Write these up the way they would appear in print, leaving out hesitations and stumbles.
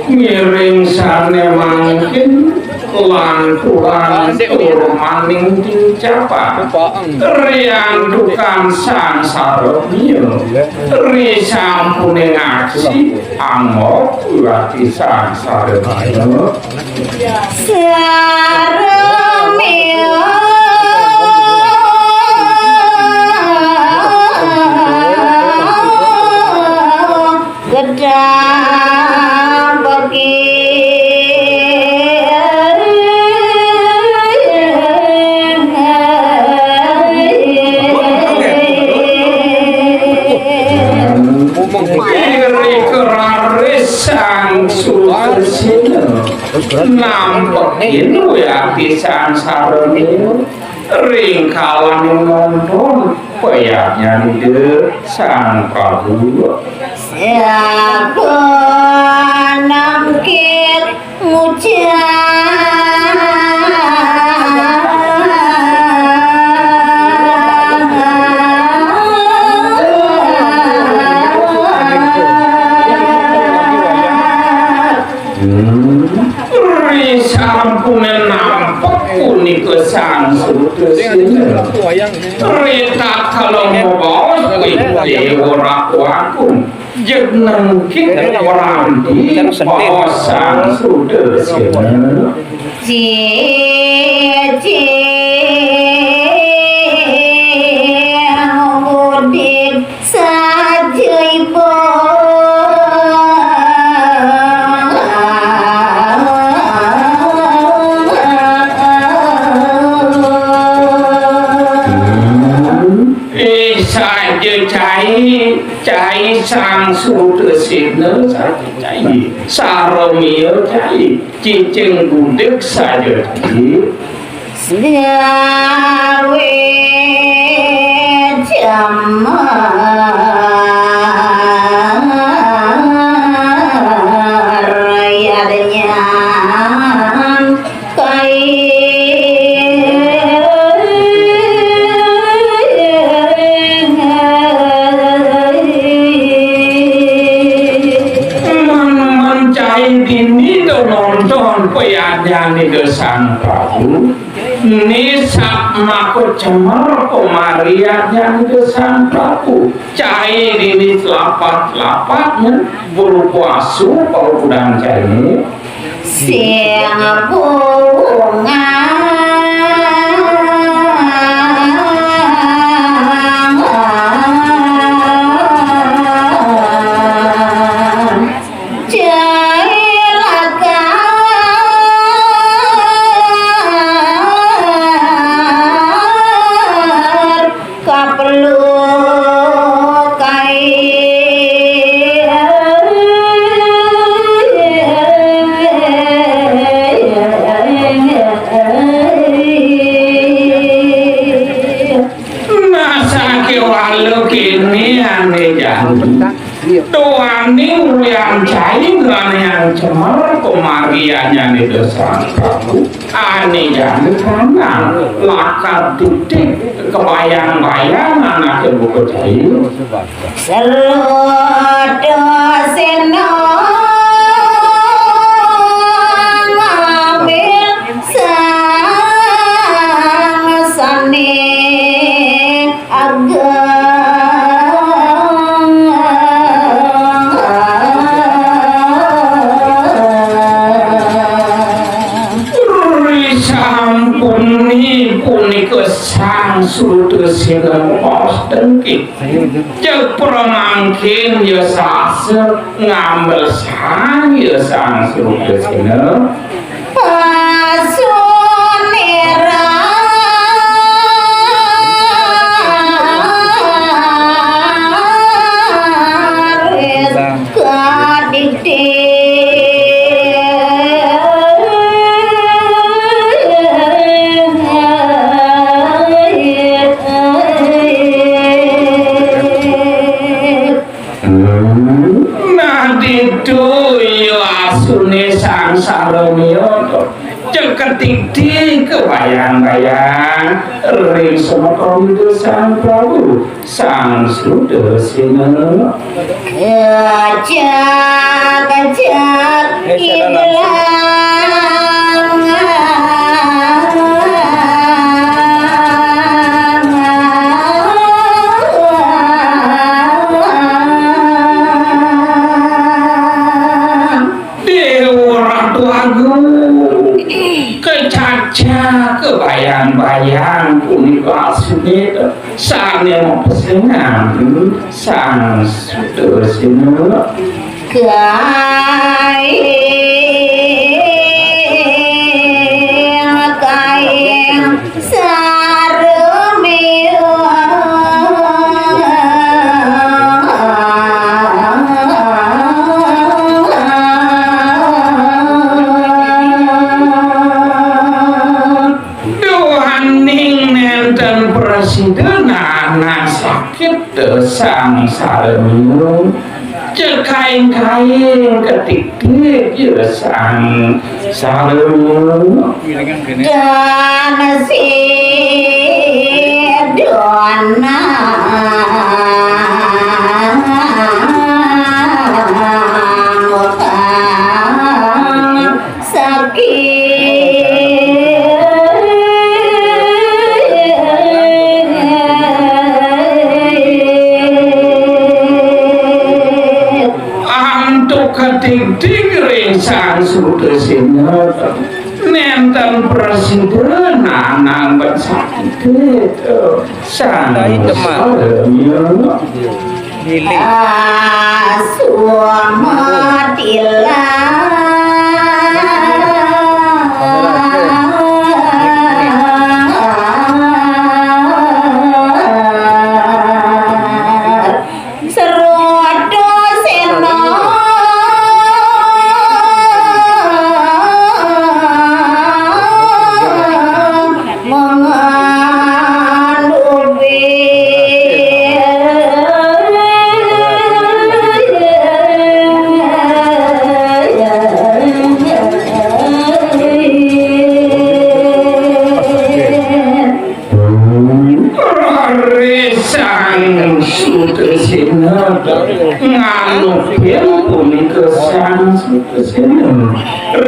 Miring sane mangkin lanturan maning tincapa riandukan sang sarobio ri sampune ngaksi angok lati sang sarobio sarobio gedang bagi sang sulsina nampak inu ya pisan sarone ring kalang nonton payahnya de sang Prabu siapa nangkit sampunan nampak unik sang sulsina rita kalau mau dewa aku jeneng kita orang di bawah sang sulsina mudik saja ibu cai sang sulsina saja cai saromio cai cicing gudeg saja cai gawe jamar rayadnya nonton payahnya ni sang Prabu ni sak mako cemar pemariahnya ni sang Prabu cai ini lapat-lapatnya berupa asu kalau udang cai siang bunga tuani yang cair dan yang cemar pemariannya di sang Prabu ane jangan karena lakat titik kebayang-bayang anak ibu kecil selodo seno ngambil sang sane agak sang sulsina pos dengkit cek perangkin ya sase ngambil sang ya sang sulsina pasunera kadikti itu yo asune sang saremiyoto ceketik di kebayang-bayang ring semata itu sang Prabu sang Sudersina gajah kebayang-bayang punika asune sang yang pesengan sang Sudersina kaeng saremiyo Presidenan sakit sang saremiyo cekain-kain ketik-tik sang saremiyo dan si dona ketik-tik ring sang Sudersina nenten presiden nang bersakit sang saremiyo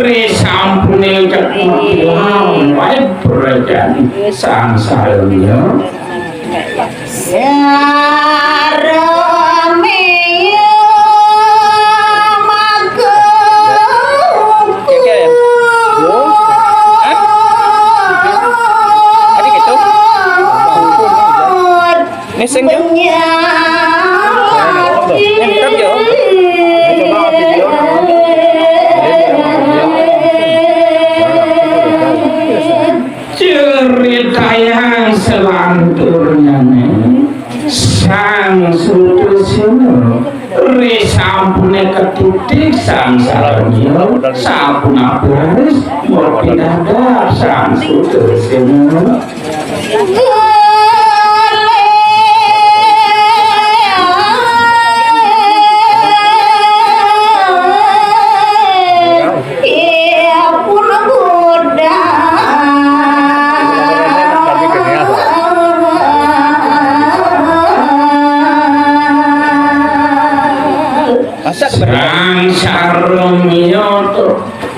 Risampune cekmang wae berjani sang saremiyo saremiyo cerita yang selanturnya sang Sudersina risampune ketitik sang saremiyo sapuna beres murpinada sang Sudersina sang saremiyo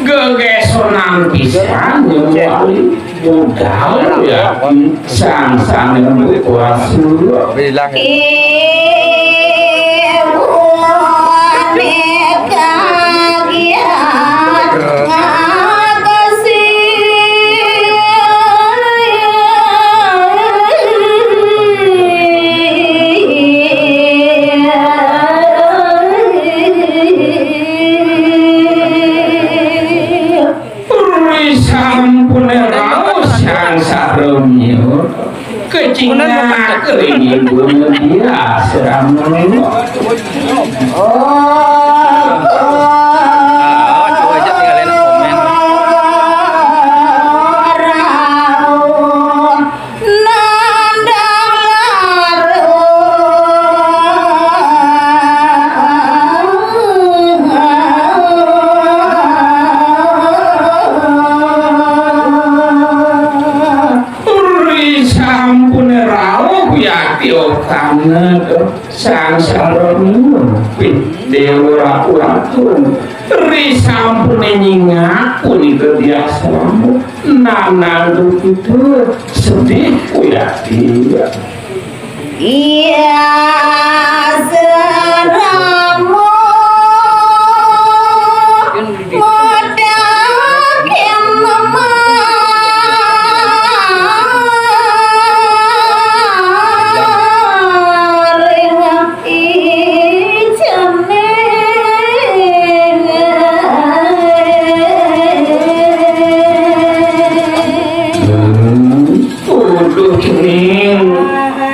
gegesonan pisan wali budal ya sang berkuasa kecingna kering ibu dia serang banget sang saroniun dewa uratun risampune nyingakun itu dia selamu nanang itu sedih ya dia iya seramu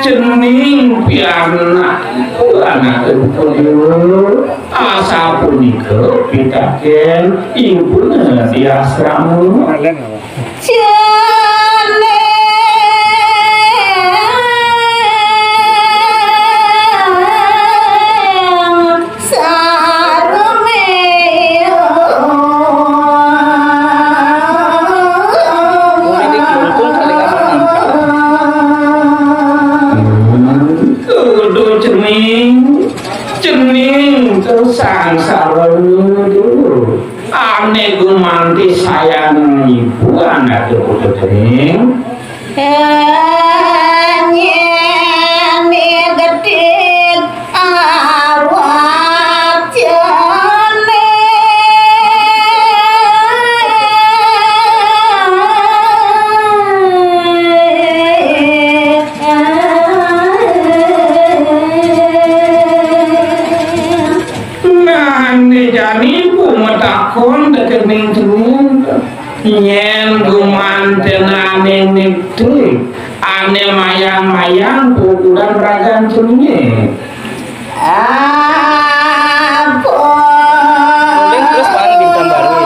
cening piana anak asa punika pitaken impuna di asramu cening tersang saranu ane gumanti sayang ibu anak itu cening nyene gedit awak jani pumetakon dekening cening nyen gumanten ane nikti ane mayang-mayang pukulan ragan cening apa terus baru bintang baru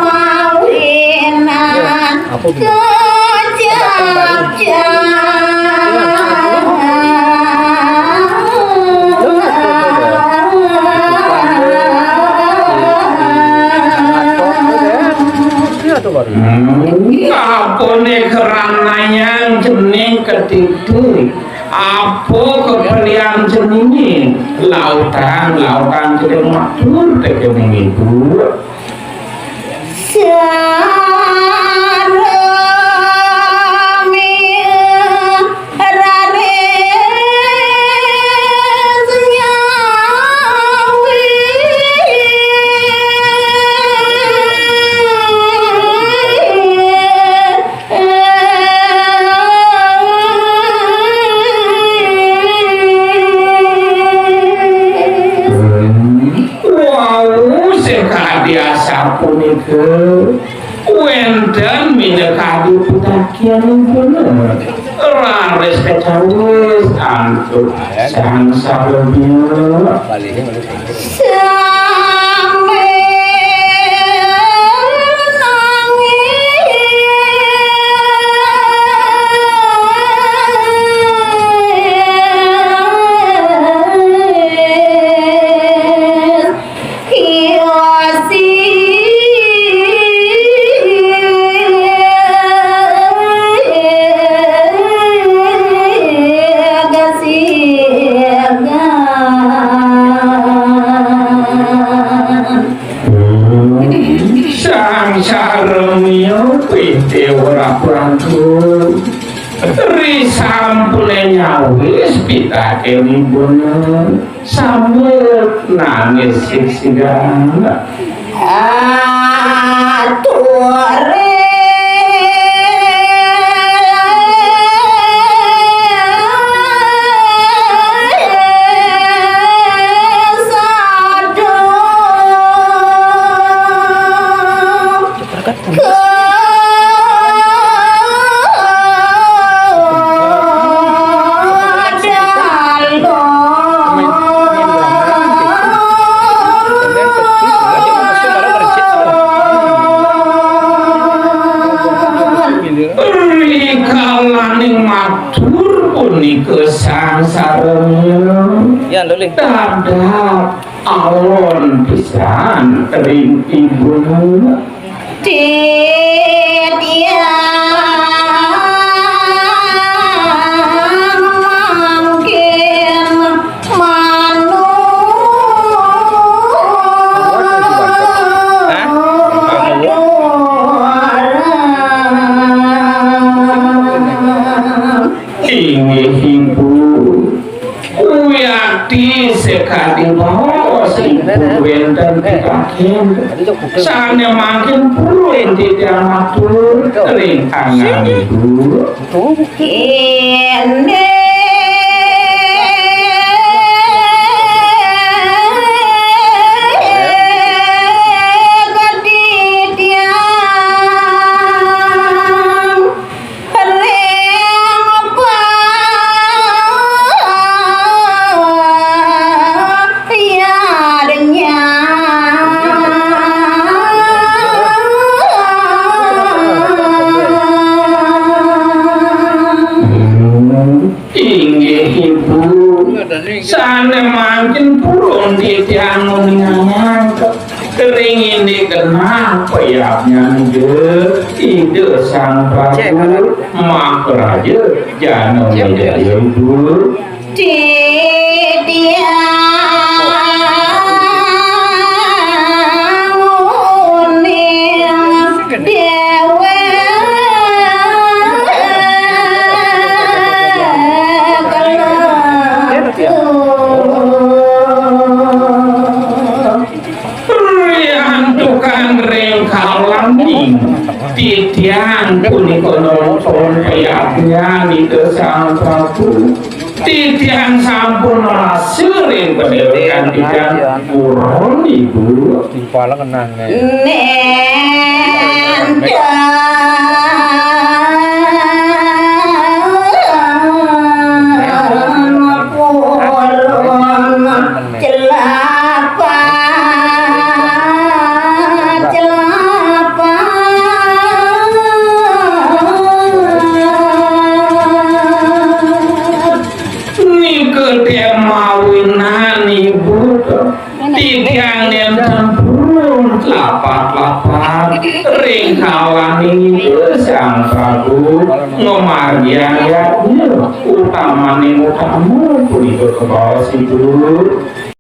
mawinan apone kerananya jening ketitik apa kepelian jeningin lautan jening matur tekening ibu punika wenten minekadi putakian bener rares kecawis antuk sang sabelnya risampule nyawis pitake libunan sambil nangis siksigan ature ya luling dadap alon pisan ring ibu dia wenten pitaken Tadi cok bukti. sane makin purun titiang matur ring angan ibu Tuh bukti. Ini inggih ibu sane makin purun titiang nunyangan kering ini kenapa ya nyanyi ide sang prabu makraja jano jaya ibu rian tukang ring kalaming titiang punika nonton payahnya ide sang prabu titiang sampun rasiring pendewekan titiang purun ibu Timpala kenang nih. titiang nenten purun lapat-lapat ring kalangi sang prabu ngomargian ya utama ning utama punika kebawas ibu